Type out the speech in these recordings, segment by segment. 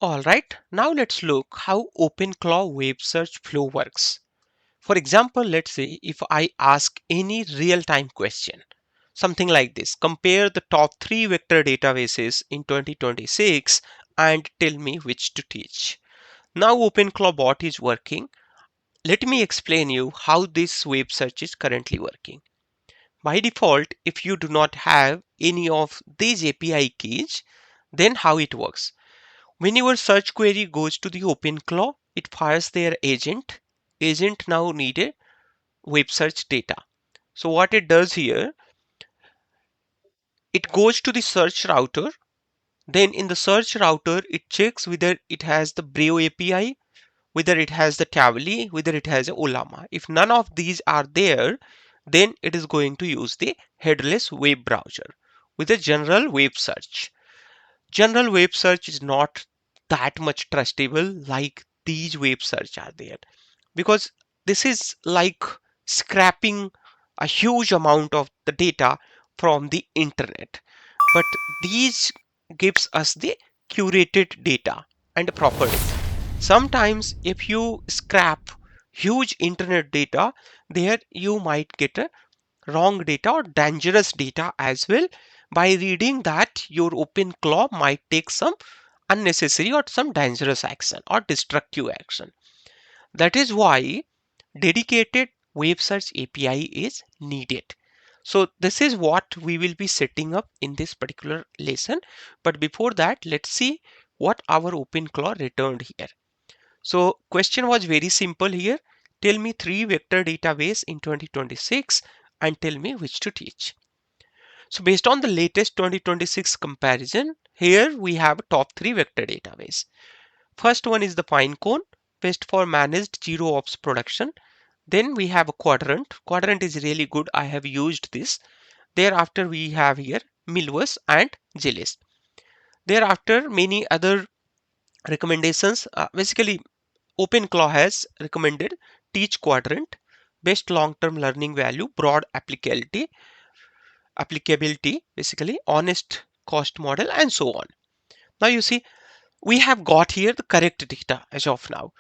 All right, now let's look how OpenClaw web search flow works. For example, let's say if I ask any real-time question, something like this: compare the top 3 vector databases in 2026 and tell me which to teach. Now OpenClaw bot is working. Let me explain you how this web search is currently working. By default, if you do not have any of these API keys, then how it works? When your search query goes to the OpenClaw, it fires their agent. Agent now need a web search data. So what it does here, it goes to the search router. Then in the search router, it checks whether it has the Brave API, whether it has the Tavily, whether it has a Ollama. If none of these are there, then it is going to use the headless web browser with a general web search. General web search is not that much trustable like these web search are there, because this is like scrapping a huge amount of the data from the internet, but these gives us the curated data and proper data. Sometimes if you scrap huge internet data, there you might get a wrong data or dangerous data as well. By reading that, your OpenClaw might take some unnecessary or some dangerous action or destructive action. That is why dedicated web search API is needed. So this is what we will be setting up in this particular lesson. But before that, let's see what our OpenClaw returned here. So question was very simple here. Tell me 3 vector database in 2026 and tell me which to teach. So based on the latest 2026 comparison, here we have a top 3 vector database. First one is the Pinecone, best for managed zero ops production. Then we have a Quadrant. Quadrant is really good. I have used this. Thereafter we have here Milvus and Gillis. Thereafter many other recommendations. Basically OpenClaw has recommended Teach Quadrant, best long-term learning value, broad applicability, basically honest cost model, and so on. Now you see we have got here the correct data as of now.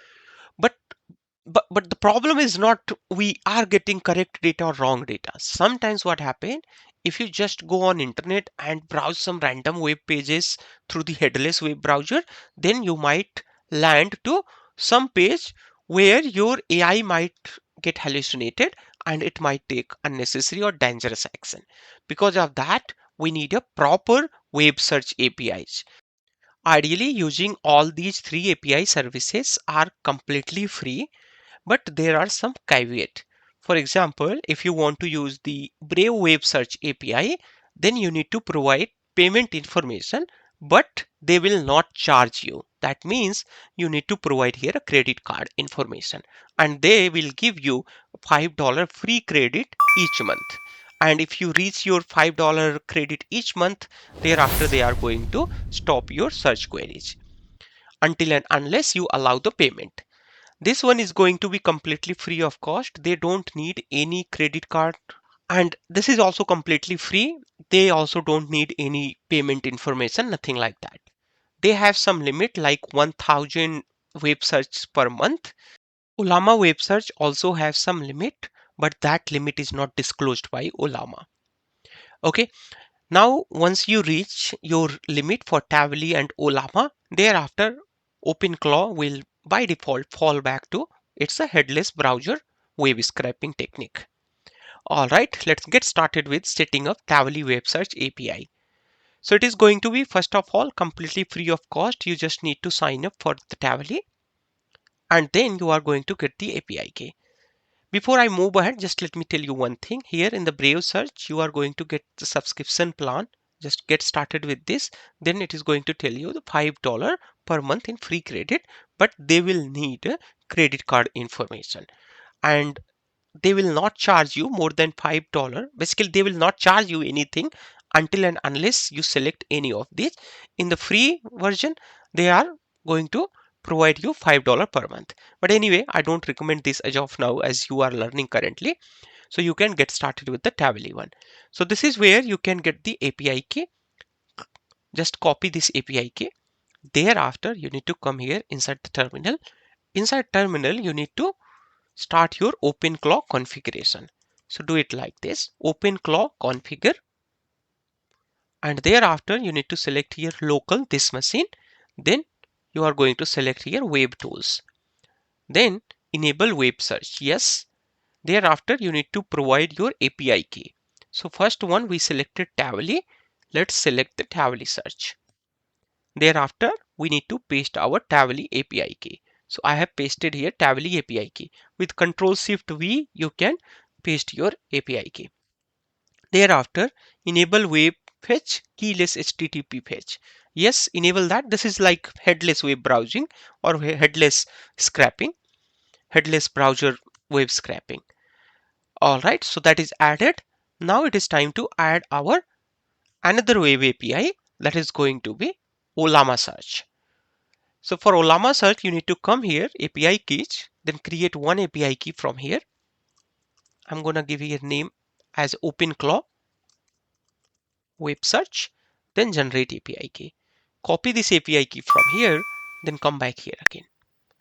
But but the problem is not we are getting correct data or wrong data. Sometimes what happen, if you just go on internet and browse some random web pages through the headless web browser, then you might land to some page where your AI might get hallucinated and it might take unnecessary or dangerous action. Because of that, we need a proper web search APIs. Ideally, using all these three API services are completely free, but there are some caveat. For example, if you want to use the Brave Web Search API, then you need to provide payment information, but they will not charge you. That means you need to provide here a credit card information, and they will give you $5 free credit each month. And if you reach your $5 credit each month, thereafter they are going to stop your search queries until and unless you allow the payment. This one is going to be completely free of cost. They don't need any credit card, and this is also completely free. They also don't need any payment information, nothing like that. They have some limit like 1000 web searches per month. Ollama web search also has some limit, but that limit is not disclosed by Ollama. Okay, now once you reach your limit for Tavily and Ollama, thereafter OpenClaw will by default fall back to it's a headless browser web scraping technique. All right, let's get started with setting up Tavily Web Search API. So it is going to be first of all completely free of cost. You just need to sign up for the Tavily and then you are going to get the API key. Before I move ahead, just let me tell you one thing. Here in the Brave search, you are going to get the subscription plan. Just get started with this. Then it is going to tell you the $5 per month in free credit, but they will need a credit card information. And they will not charge you more than $5. Basically, they will not charge you anything until and unless you select any of these. In the free version, they are going to provide you $5 per month. But anyway, I don't recommend this as of now as you are learning currently. So you can get started with the Tavily one. So this is where you can get the API key. Just copy this API key. Thereafter, you need to come here inside the terminal. Inside terminal, you need to start your OpenClaw configuration. So do it like this, OpenClaw configure, and thereafter you need to select here local this machine. Then you are going to select here web tools. Then enable web search. Yes. Thereafter you need to provide your API key. So first one we selected Tavily. Let's select the Tavily search. Thereafter we need to paste our Tavily API key. So I have pasted here Tavily API key. With Control Shift V you can paste your API key. Thereafter, enable web fetch, keyless HTTP fetch. Yes, enable that. This is like headless web browsing or headless scraping, headless browser web scraping. All right, so that is added. Now it is time to add our another web API that is going to be Ollama search. So for Ollama search, you need to come here, API keys, then create one API key from here. I'm going to give you a name as OpenClaw web search, then generate API key. Copy this API key from here, then come back here again.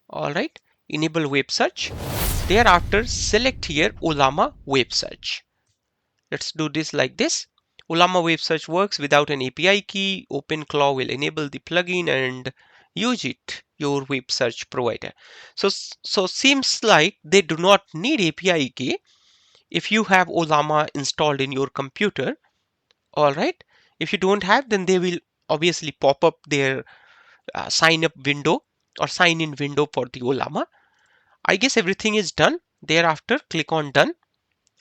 All right, enable web search. Thereafter, select here Ollama web search. Let's do this like this. Ollama web search works without an API key. OpenClaw will enable the plugin and use it your web search provider. So seems like they do not need API key if you have Ollama installed in your computer. All right, if you don't have, then they will obviously pop up their sign up window or sign in window for the Ollama. I guess everything is done. Thereafter, click on done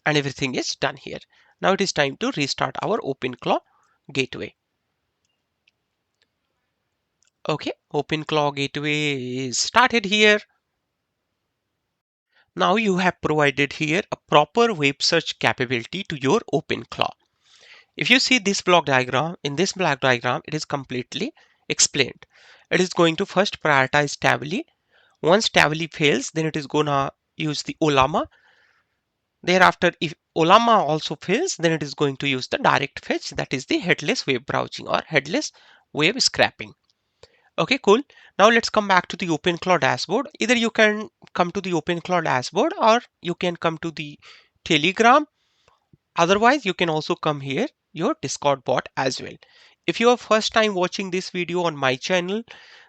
and everything is done here. Now it is time to restart our OpenClaw gateway. Okay, OpenClaw gateway is started here. Now you have provided here a proper web search capability to your OpenClaw. If you see this block diagram, in this block diagram, it is completely explained. It is going to first prioritize Tavily. Once Tavily fails, then it is gonna use the Ollama. Thereafter, if Ollama also fails, then it is going to use the direct fetch, that is the headless web browsing or headless web scraping. Okay, cool. Now let's come back to the OpenClaw dashboard. Either you can come to the OpenClaw dashboard or you can come to the Telegram. Otherwise, you can also come here, your Discord bot as well. If you are first time watching this video on my channel,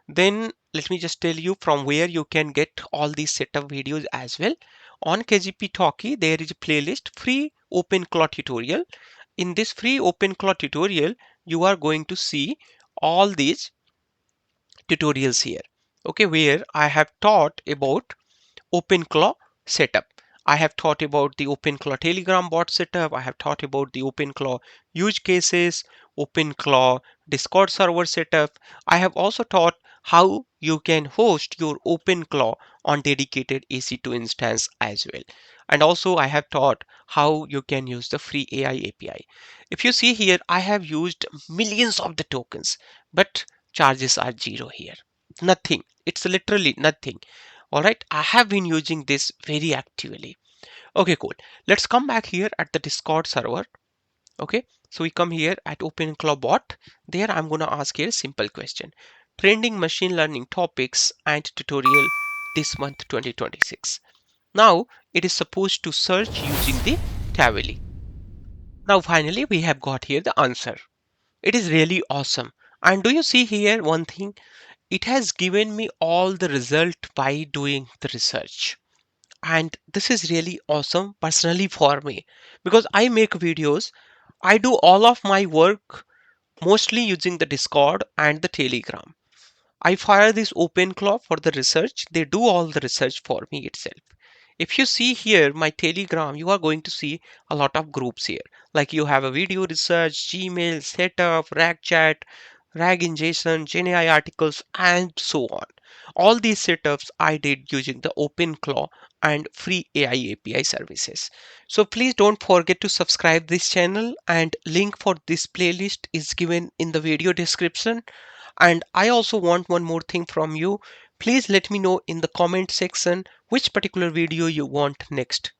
then let me just tell you from where you can get all these setup videos as well. On KGP Talkie, there is a playlist free OpenClaw tutorial. In this free OpenClaw tutorial, you are going to see all these tutorials here. Okay, where I have taught about OpenClaw setup. I have taught about the OpenClaw Telegram bot setup. I have taught about the OpenClaw use cases, OpenClaw Discord server setup. I have also taught how you can host your OpenClaw on dedicated EC2 instance as well. And also I have taught how you can use the free AI API. If you see here, I have used millions of the tokens, but charges are zero here. Nothing. It's literally nothing. All right, I have been using this very actively. Okay, cool. Let's come back here at the Discord server. Okay, so we come here at OpenClaw bot. There I'm going to ask here a simple question. Trending machine learning topics and tutorial this month 2026. Now it is supposed to search using the Tavily. Now finally we have got here the answer. It is really awesome. And do you see here one thing? It has given me all the result by doing the research. And this is really awesome personally for me because I make videos. I do all of my work mostly using the Discord and the Telegram. I fire this OpenClaw for the research. They do all the research for me itself. If you see here my Telegram, you are going to see a lot of groups here. Like you have a video research, Gmail, setup, rag chat, rag ingestion, GenAI articles, and so on. All these setups I did using the OpenClaw and free AI API services. So please don't forget to subscribe this channel, and link for this playlist is given in the video description. And I also want one more thing from you. Please let me know in the comment section which particular video you want next.